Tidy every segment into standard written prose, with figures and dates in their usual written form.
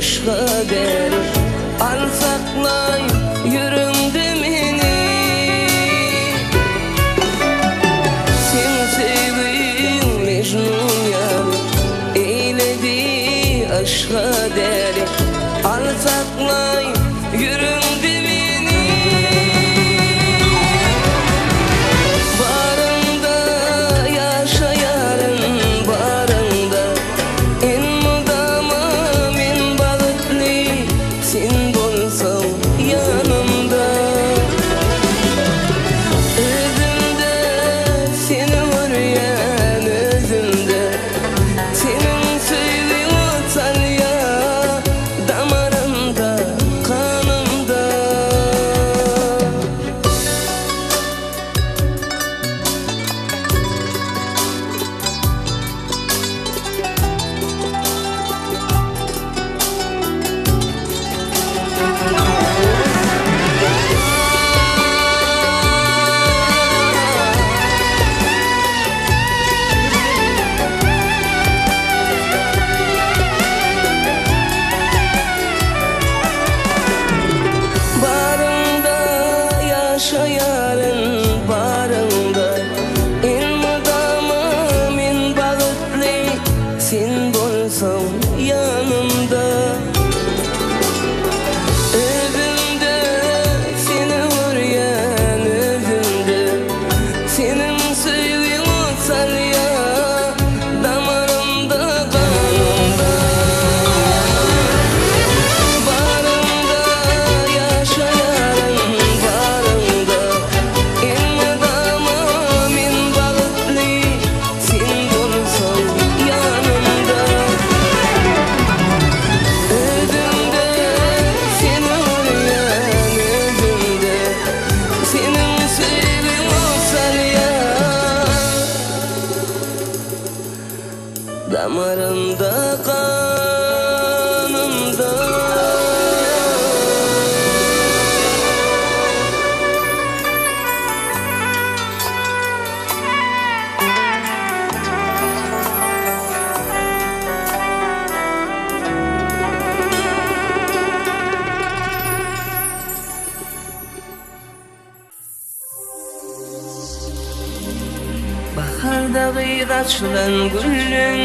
aşka der. Al saklay yüreğimde beni, sen sevdiğin Mecnun yar eyledi aşka der. Al saklay yüreğimde beni, barında yaşayarım barında. En mudama min balıklı sen bolsan yanımda. Özümde seni vuryan özümde, senin sevdiğin utan ya damarımda kanımda. Barında yaşayarım barında. En mudama min balıklı sen bolsan yanımda. Özümde seni vur senin sevgin olsan ya, damarımda kanımda. Baharda açılan gülün,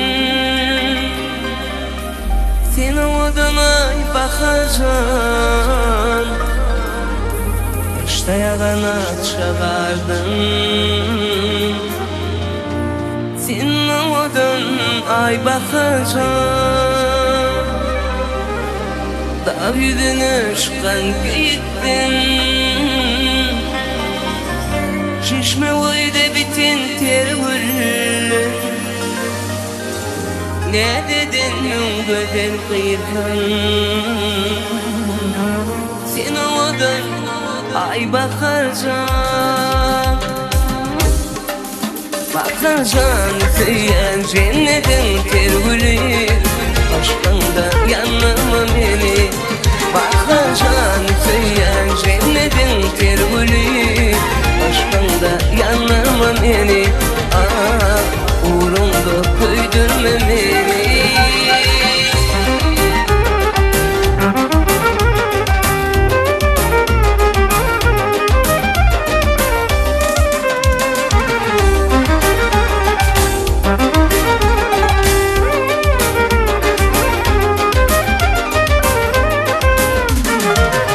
sen oduna bakacan, yaşta yağana çıkardın. Sen odun ay bakacan, dağ yüzüne çıkan gittin. Şişme oyda bitin terörlü, ne dedin güzel kıyırkan. Sen odan ay bakarcan, bakarcan söyleyen cennetin terörlü, aşkında yanma beni. Bakarcan söyleyen cennetin terörlü, aşkında yanma beni. Uğrumda koydurma beni.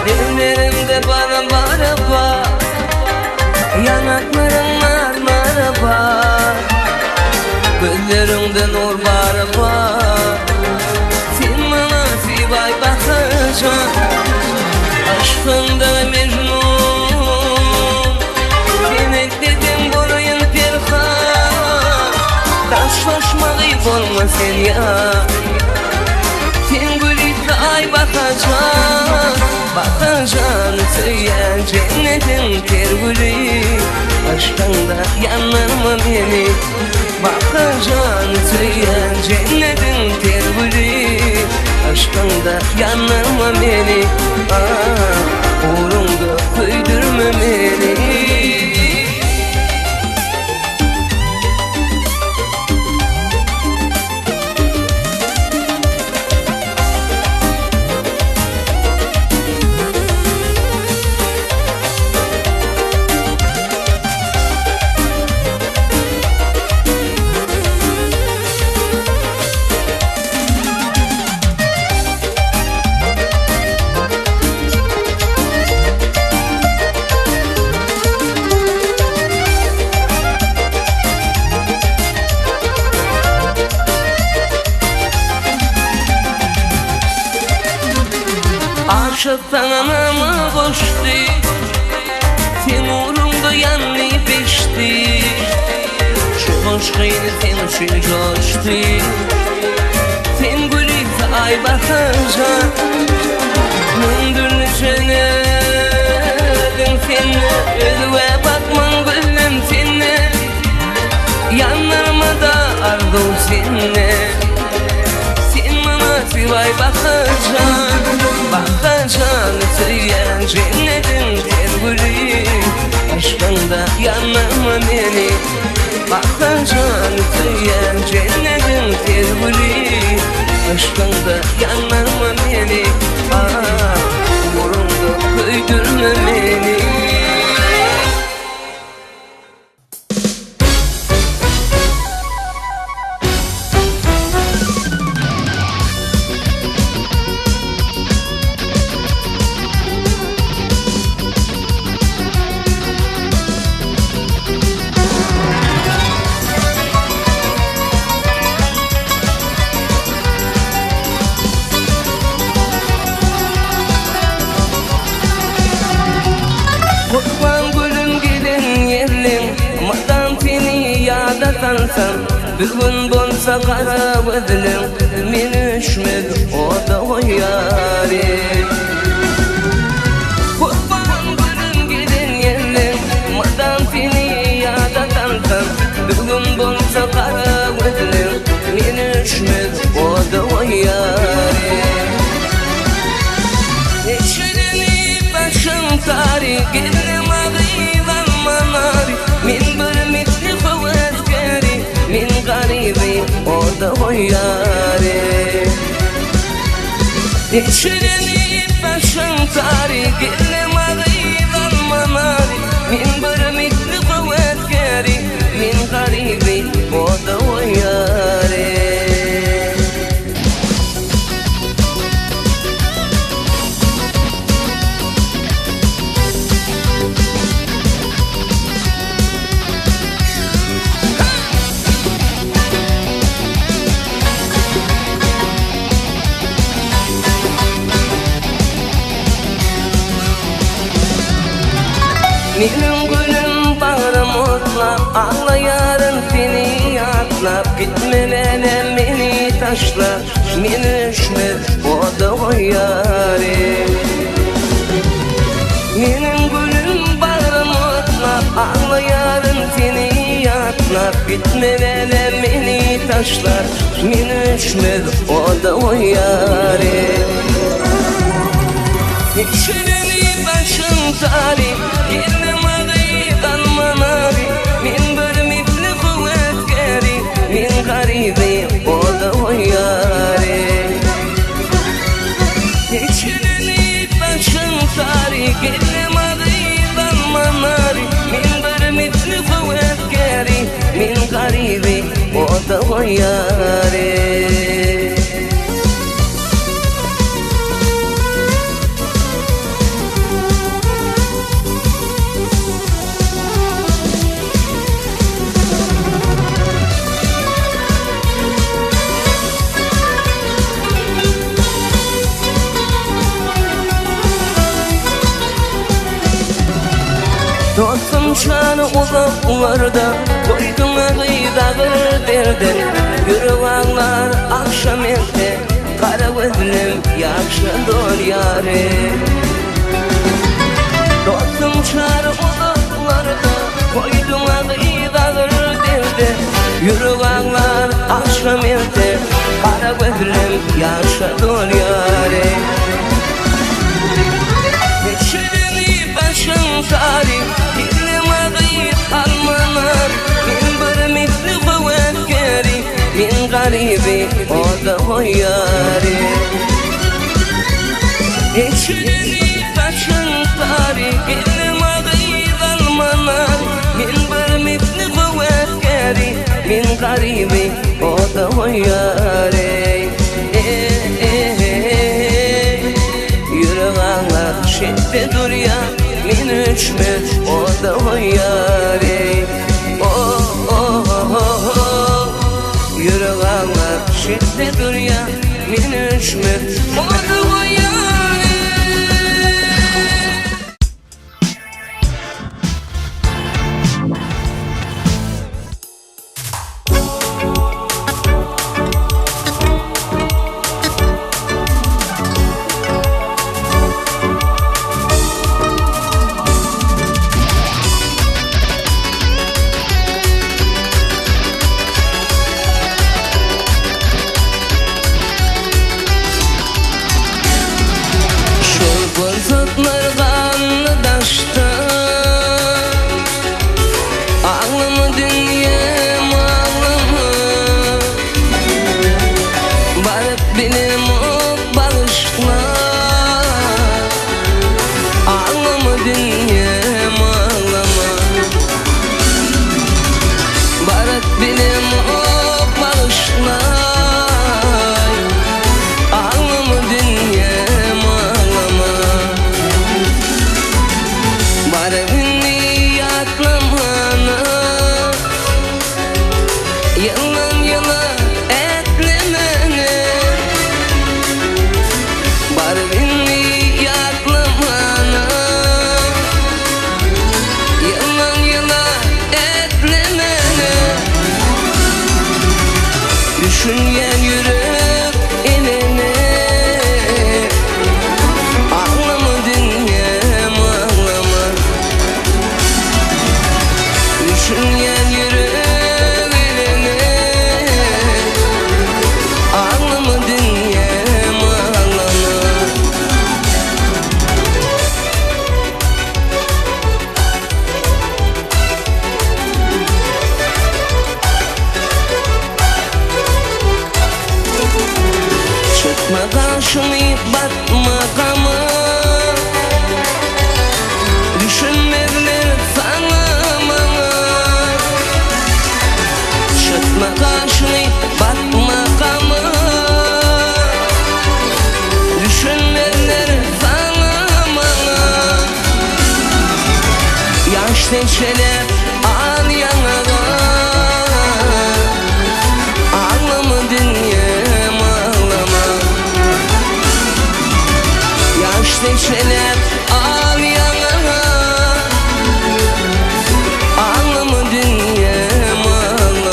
Ellerimde bana maraba, yanaklarım maraba, gözlerimde nur maraba. Sen bana sivay bakacan, aşkında mecnun. Sen ekledin boyun perhan, taşlaşmağı olma sen ya. Sen gülüp ay bakacan, bakacan söyleyen cennetin tergülü, aşkında yanma beni. Bakacan söyleyen cennetin tergülü, aşkında yanma beni. Uğrumda koydurma beni. Aşıktan anamı koştu, sen uğrumda yanlı beşti. Şu aşkıyla sen için coştu, sen gülüp ay bakacan. Mündürlü cennetin seni, özüve bakman gülüm seni. Yanlarıma da ardım seni. Sen bana sivay bakacan, bakacan söyleyen cennetin tergülü, aşkında yanma beni. Bakacan söyleyen cennetin tergülü, aşkında yanma beni. Uğrumda koydurma beni. Kurban gülüm gidin yerlim, madan seni yada sansan. Bir gün bolsa kara gözlüm, men üşmez o da o yarim. Kurban gülüm gidin yerlim, yâre. Geçirenip başın tarih gelem ağıydan manari. Min bir mitli kuvvet geri, min garibi o da o yâre. Benim gülüm bağrım otlap, ağlayarım seni yatlap. Gitmelene beni taşlar, men üşmez o da o yâre. Benim gülüm bağrım otlap, ağlayarım seni yatlap. Gitmelene beni taşlar, men üşmez o da o yâre. Geçireni başın tarih, gelem ağıydan manari. Min bir mitli kuvvet geri, min garibi o da o yâre. Geçireni başın tarih, gelem ağıydan manari. Min bir mitli kuvvet geri, min garibi o da o yâre. Dostum şanı uzaklarda, koydum ağıydadır derdi. Yürü ağlar akşam elde, kara gözlüm yakşı dol yâre. Dostum şanı uzaklarda, koydum ağıydadır derdi. Yürü ağlar akşam elde, kara gözlüm yakşı dol yâre. Geçireni başın tarih, gelem ağıyt almanar. Min bir mitli kuvvet geri, min garibi o da o yâre. Geçireni başın tarih, gelem ağıyt almanar. Min bir mitli kuvvet geri, min garibi o da o yâre. Yürü ağlar şiddet dur ya, min üşmez o da o yâre. Oh oh oh oh, yürü ağlar şiddet dur ya, min üşmez o da o yâre. Fırsatlar kanlı daşta, ağlama dünyam ağlama. Barıp benim o bağışla, ağlama dünyam ağlama. Barıp benim o bağışla, ağlama dünyam ağlama. Barını yatlamana, yalan yalan etlemene. Barını yatlamana, yalan yalan etlemene. Düşünyen yürek eline, ağlama dünyam ağlama. Düşünyen yürek eline, ağlama dünyam ağlama. Yaşlı çelep al yanına, ağlama dünyam ağlama. Yaşlı çelep al yanına, ağlama dünyam ağlama.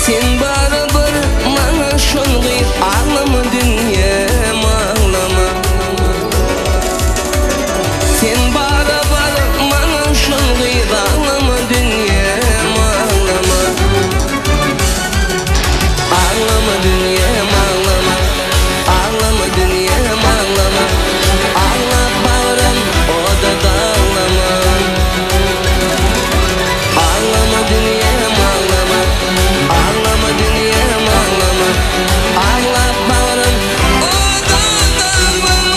Sen barabar bana şolgayıp ağlama dünyam ağlama. Sen barabar bana şolgayıp ağlama dünyam ağlama. Ağlama dünyam ağlama, ağlama dünyam ağlama. Ağla bağıram o da dağlama. Ağlama dünyam ağlama, ağlama dünyam ağlama. Ağla bağırım o da dağlama.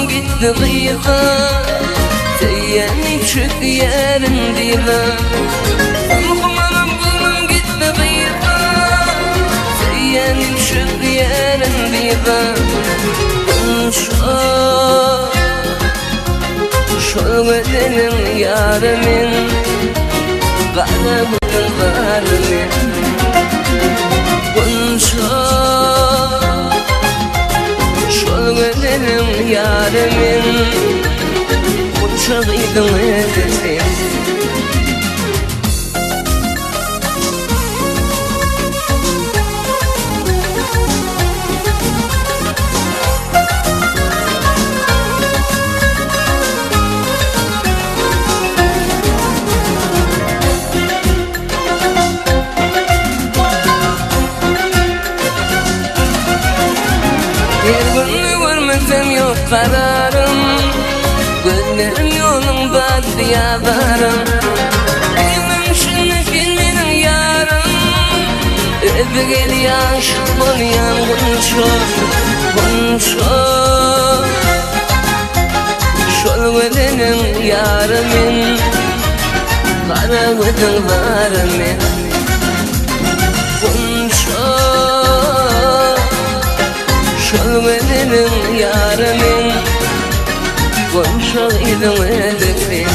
Gitti kıyığa, Seyyanı çök yerim diye. Kumanım bunun gitti kıyığa, Seyyanı çök yerim diye. Şol bedenin yarımın, Kara gülün varımın. Şol bedenin yarımın, Uçağıydın edesin. Her günü görmesem yok kararım, gözlerim yolunda diyadarım. Bilmem şunnekin benim yarım, öpü gel yaş olyan kunçor, kunçor. Şol bedenin yarımın, kara gözün varımın. Kunçor, şol bedenin yarımın, Konuşaydın hedefi.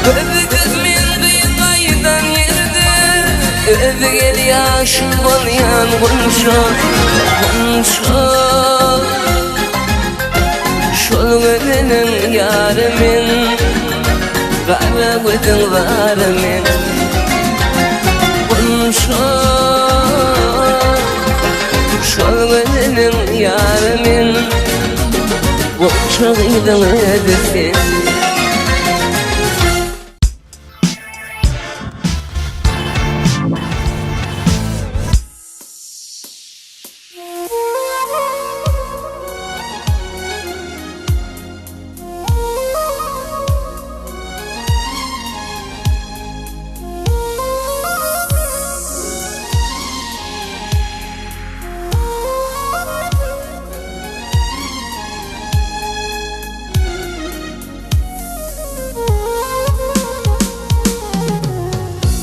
Öpü kızmin kıyıkaydan yerde, öpü gel yaşım olyan kunçor, kunçor. Şol bedenin yarımın, kara gözün varımın. Kunçor, şol bedenin yarımın, Uçağıydın edesin.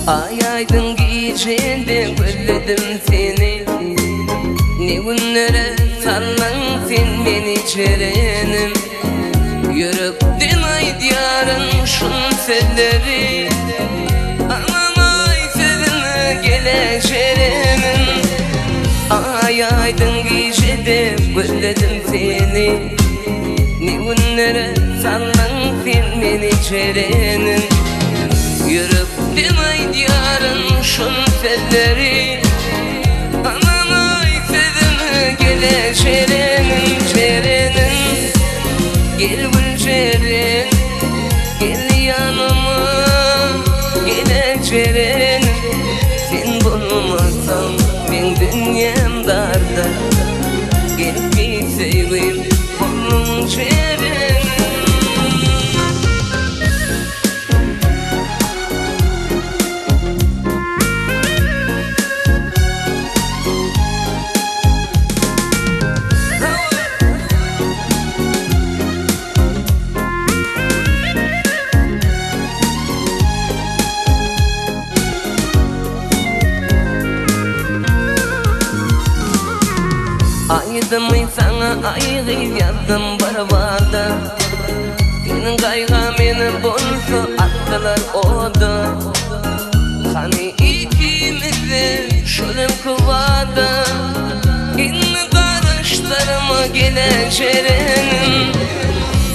Ay aydın gecende gülledim seni. Ne günlere sallan sen beni çerenim. Yürüktün ay diyarın şun selleri. Aman ay sözüne geleceğimin. Ay aydın gecede gülledim seni. Ne günlere sallan sen beni çerenim. Yürüktüm ay diyarın şun selleri. Aman ay sözüme geleceğinin çerenin. Gel gülcerin, gel yanıma, geleceğin. Sen bulmasan ben dünyam darda. Gel bir seveyim onun çerenin. Aydım sana ayrı yazdım barbarda. Senin kaygı beni bulsa attılar oda. Hani ikimiz de şölüm kıvada. İnni karıştırma geleceğin.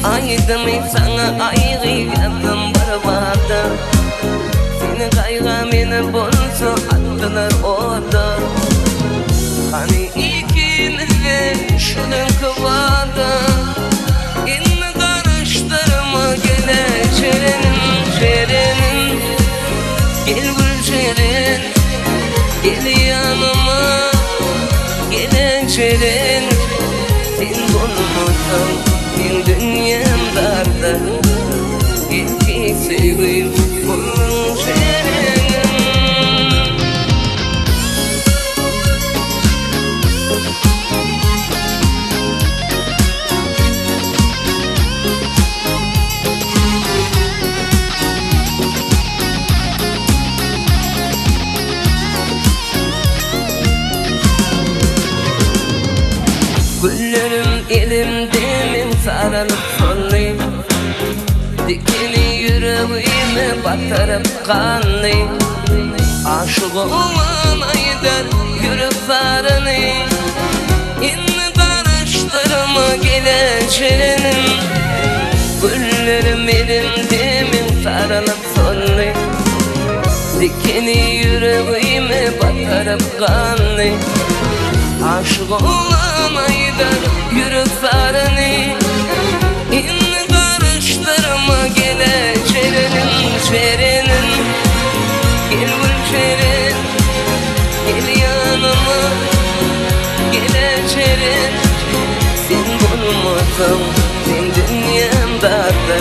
Aydım sana ayrı yazdım barbarda. Senin kaygı beni bulsa attılar oda. Hani şunun kıvada. İnni karıştırma geleceğinin çerenin. Gel gülcerin, gel yanıma, geleceğin. Sen bulmasan ben dünyam darda. Gel ki seveyim bunun çerenin. Güllerim elimde min sarılıp sollayım. Dikeni yüreğime batırıp kanlayım. Aşık olamaydır yüreklerini. İnni karıştırma geleceğinin. Güllerim elimde min sarılıp sollayım. Dikeni yüreğime batırıp kanlayım. Aşık olamaydır yüreklerini. İnni karıştırma geleceğinin çerenin. Gel gülcerin, gel yanıma, geleceğin. Sen bulmasan ben dünyam darda.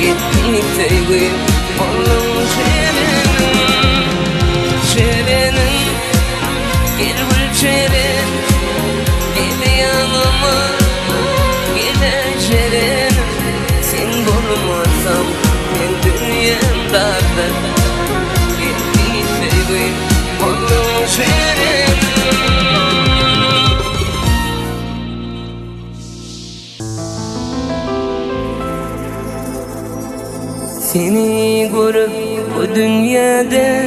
Gittik sevgim onun çerenin. Çerenin, gel gülcerin, gel yanıma, geleceğin. Sen bulmasan ben dünyam darda. Gittik sevgim onun çerenin. Seni görüp bu dünyada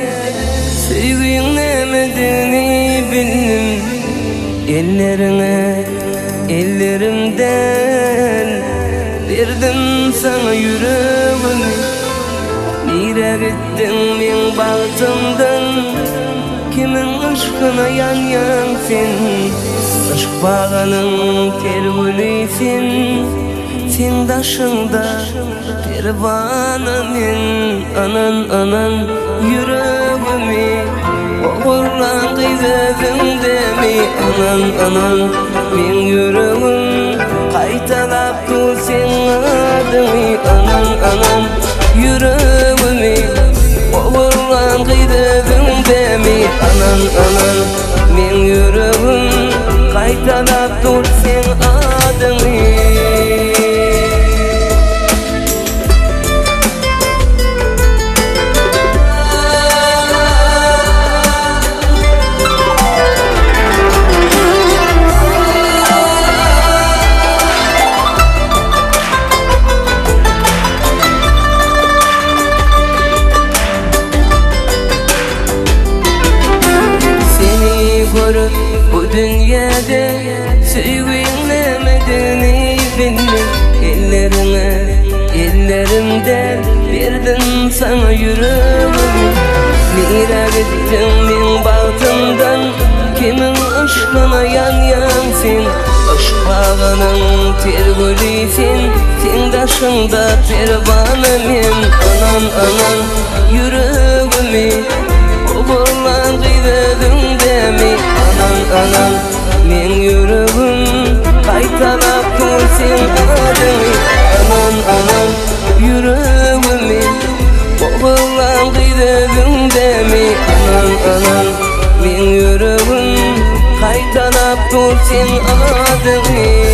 sevgilemediğini bildim. Ellerine ellerimden verdim sana yüreğimi. Nire gittin ben baktımdan. Kimin aşkına yan sen. Aşk bağının tergülüsün. sen daşında pervananın anan yüreğimi oğurlan kıyvedimdemi anan men yüreğim kaytalap dur sen adını anan yüreğimi oğurlan kıyvedimdemi anan men yüreğim kaytalap dur sen adını. Bu dünyada söylemediğini bildim ellerimden verdim sana yüreğimi. Nira gittim men bahtımdan kimin aşkına yanyansın aşk bağının tergülüsün sen daşında pervananın anan yüreğimi oğurlan kıyvedimdemi anan men yüreğim kaytalap dur sen adını anan yüreğimi oğurlan kıyvedimdemi anan men yüreğim kaytalap dur sen adını.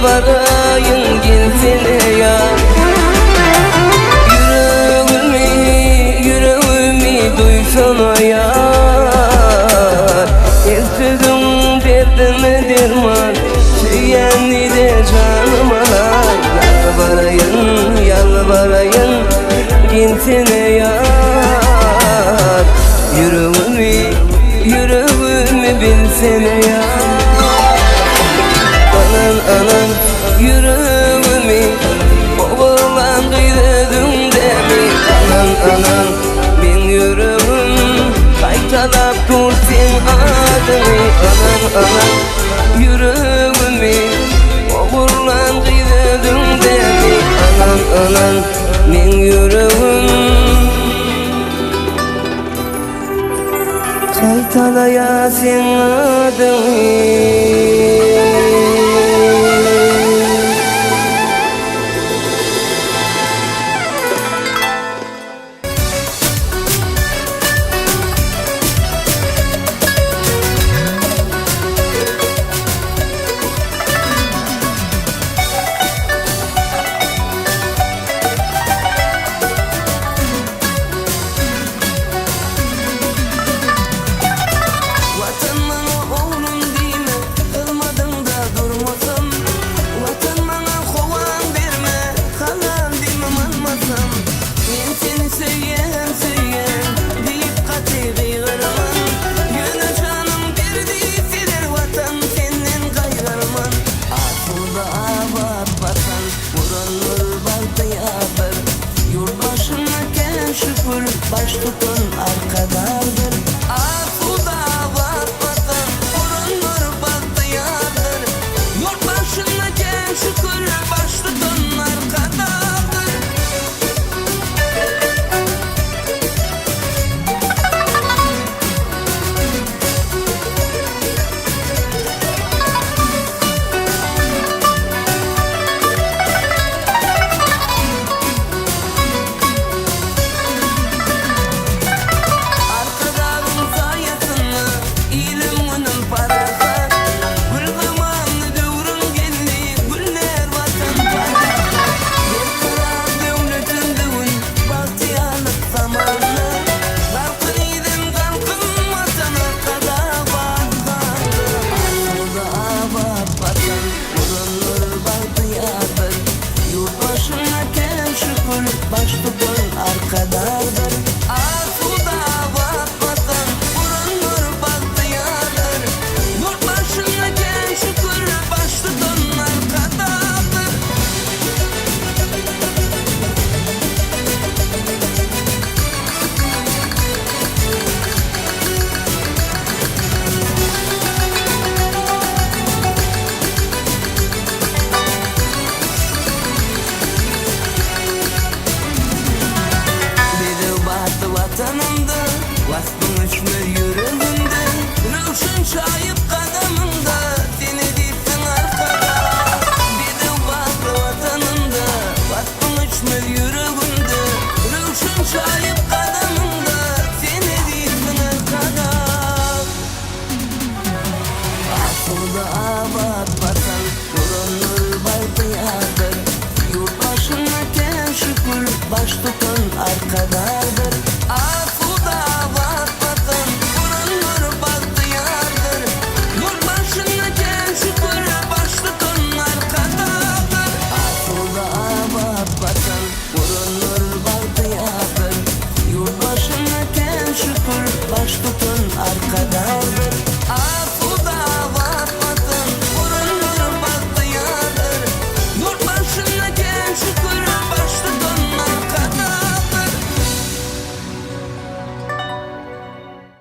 Yalvarayım gelsene ya yüreğimi duysana ya Esirdim derdime derman Süyenli de canıma Yalvarayım gelsene ya Yüreğimi bilsene ya Anan yüreğimi oğurlan kıyvedimdemi anan men yüreğim kaytalap dur sen adını anan yüreğimi oğurlan kıyvedimdemi anan men yüreğim kaytalaya sen adını.